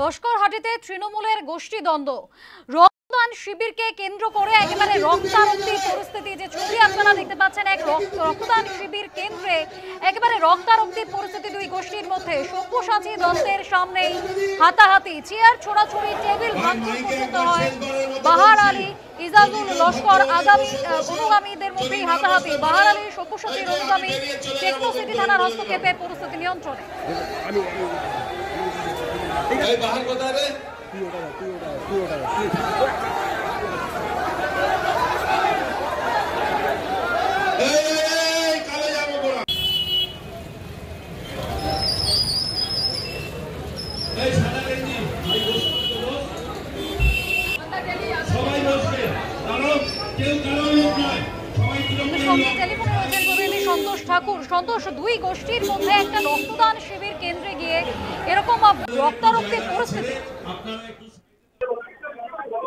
লস্করহাটিতে তৃণমূলের গোষ্ঠীদ্বন্দ্ব, রক্তদান শিবিরকে কেন্দ্র করে একেবারে রক্তারক্তির পরিস্থিতি। যে ছবি আপনারা দেখতে পাচ্ছেন, এক রক্তদান শিবির কেন্দ্রে একেবারে রক্তারক্তির পরিস্থিতি দুই গোষ্ঠীর মধ্যে। সব্যসাচী দত্তের সামনেই হাতাহাতি, চেয়ার ছোড়াছুড়ি, টেবিল ভাঙচুর পর্যন্ত হয়। বাহার আলী, ইজাজুল লস্কর অনুগামীদের মধ্যেই হাতাহাতি। বাহার আলী সব্যসাচীর অনুগামী, টেকনো সিটি থানার হস্তক্ষেপে পরিস্থিতি নিয়ন্ত্রণে। बाहर बता रहे টেলিফোনে রয়েছেন প্রতিনিধি সন্তোষ ঠাকুর। সন্তোষ, দুই গোষ্ঠীর মধ্যে একটা রক্তদান শিবির কেন্দ্রে গিয়ে এরকম রক্তারক্তির পরিস্থিতি।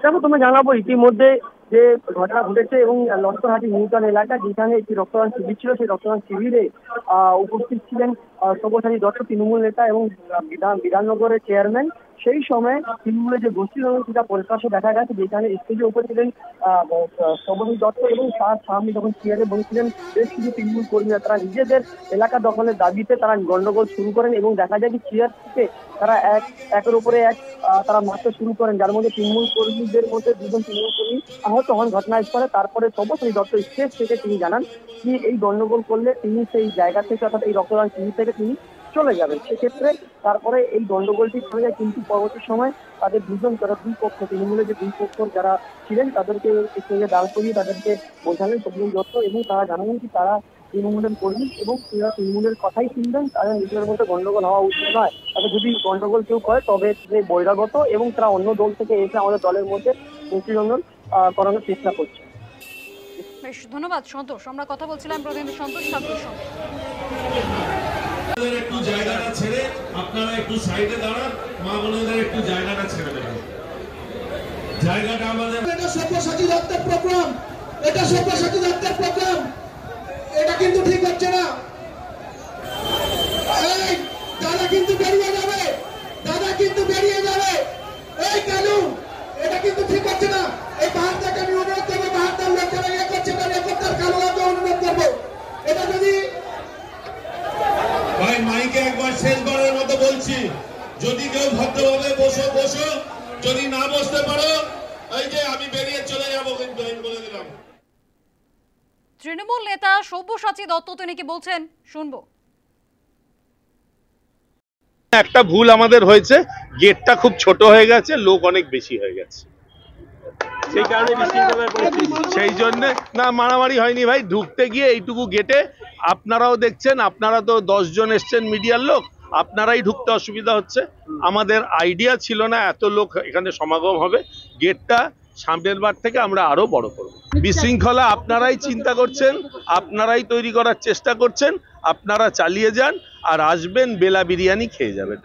দেখো, তুমি জানাবো ইতিমধ্যে যে ঘটনা ঘটেছে এবং লস্করহাটি নিউটাউন এলাকা যেখানে একটি রক্তদান শিবির ছিল, সেই রক্তদান শিবিরে উপস্থিত ছিলেন সব্যসাচী দত্ত তৃণমূল নেতা এবং বিধাননগরের চেয়ারম্যান। সেই সময় তৃণমূলের যে গোষ্ঠী সেটা পরিষ্কার দেখা গেছে, যেখানে স্টেজে উপরে ছিলেন সব্যসাচী দত্ত এবং তার সামনে যখন চেয়ারে বসেছিলেন বেশ কিছু তৃণমূল কর্মীরা। তারা নিজেদের এলাকা দখলের দাবিতে তারা গন্ডগোল শুরু করেন এবং দেখা যায় যে চেয়ার থেকে তারা একের উপরে এক তারা মারতে শুরু করেন, যার মধ্যে তৃণমূল কর্মীদের মধ্যে দুজন তৃণমূল কর্মী আহত হন ঘটনাস্থলে। তারপরে সব্যসাচী দত্ত স্টেজ থেকে তিনি জানান যে এই গন্ডগোল করলে তিনি সেই জায়গা থেকে অর্থাৎ এই রক্তদান শিবির থেকে তিনি চলে যাবেন। সেক্ষেত্রে তারপরে এই গন্ডগোলটি চলে যায়, কিন্তু পরবর্তী সময় তাদের যারা দুই পক্ষ, তৃণমূলের যে দুই পক্ষ যারা ছিলেন তাদেরকে স্টেজে দাঁড় করিয়ে তাদেরকে বোঝালেন সব্যসাচী দত্ত এবং তারা জানালেন কি তারা তৃণমূলের কর্মী এবং তারা তৃণমূলের কথাই শুনবেন, তাদের নিজেদের মধ্যে গন্ডগোল হওয়া উচিত নয়। তবে যদি গন্ডগোল কেউ করে তবে সে বহিরাগত এবং তারা অন্য দল থেকে এসে আমাদের দলের মধ্যে গোষ্ঠীদ্বন্দ্ব করানোর চেষ্টা করছে। বেশ, ধন্যবাদ সন্তোষ। আমরা কথা বলছিলাম প্রতিনিধি সন্তোষ ঠাকুরের সঙ্গে। একটু জায়গাটা ছেড়ে আপনারা একটু সাইডে দাঁড়ান, মা বোনেদের একটু জায়গাটা ছেড়ে দেবেন। জায়গাটা আমাদের এটা সব্যসাচী দত্তের প্রোগ্রাম, এটা সব্যসাচী দত্তের প্রোগ্রাম, এটা কিন্তু ঠিক হচ্ছে না। এই দাদা কিন্তু বেরিয়ে যাবে, দাদা কিন্তু বেরিয়ে যাবে। এই কালু, এটা কিন্তু ঠিক হচ্ছে না। এই ভারতকে আমি অনুরোধ করবো, ভারতের লোকেরা ইয়ে করছে না, রেকর্ডার কালুকে অনুরোধ করবো এটা যদি ভাই মাইকে একবার শেষবারের মতো বলছি, যদি কেউ ভদ্রভাবে বসো বসো, যদি না বসতে পারো এই যে আমি বেরিয়ে চলে যাবো, কিন্তু আমি বলে দিলাম। তৃণমূল নেতা সব্যসাচী দত্ত তিনি কি বলছেন শুনবো। একটা ভুল আমাদের হয়েছে, গেটটা খুব ছোট হয়ে গেছে, লোক অনেক বেশি হয়ে গেছে, সেই কারণে সেই জন্য না মারামারি হয়নি ভাই। ঢুকতে গিয়ে এইটুকু গেটে আপনারাও দেখছেন, আপনারা তো 10 জন এসছেন মিডিয়ার লোক, আপনারাই ঢুকতে অসুবিধা হচ্ছে। আমাদের আইডিয়া ছিল না এত লোক এখানে সমাগম হবে। গেটটা সামনের বার থেকে আমরা আরো বড় করব। বিশৃঙ্খলা আপনারাই চিন্তা করছেন, আপনারাই তৈরি করার চেষ্টা করছেন, আপনারা চালিয়ে যান আর আসবেন বেলা বিরিয়ানি খেয়ে যাবেন।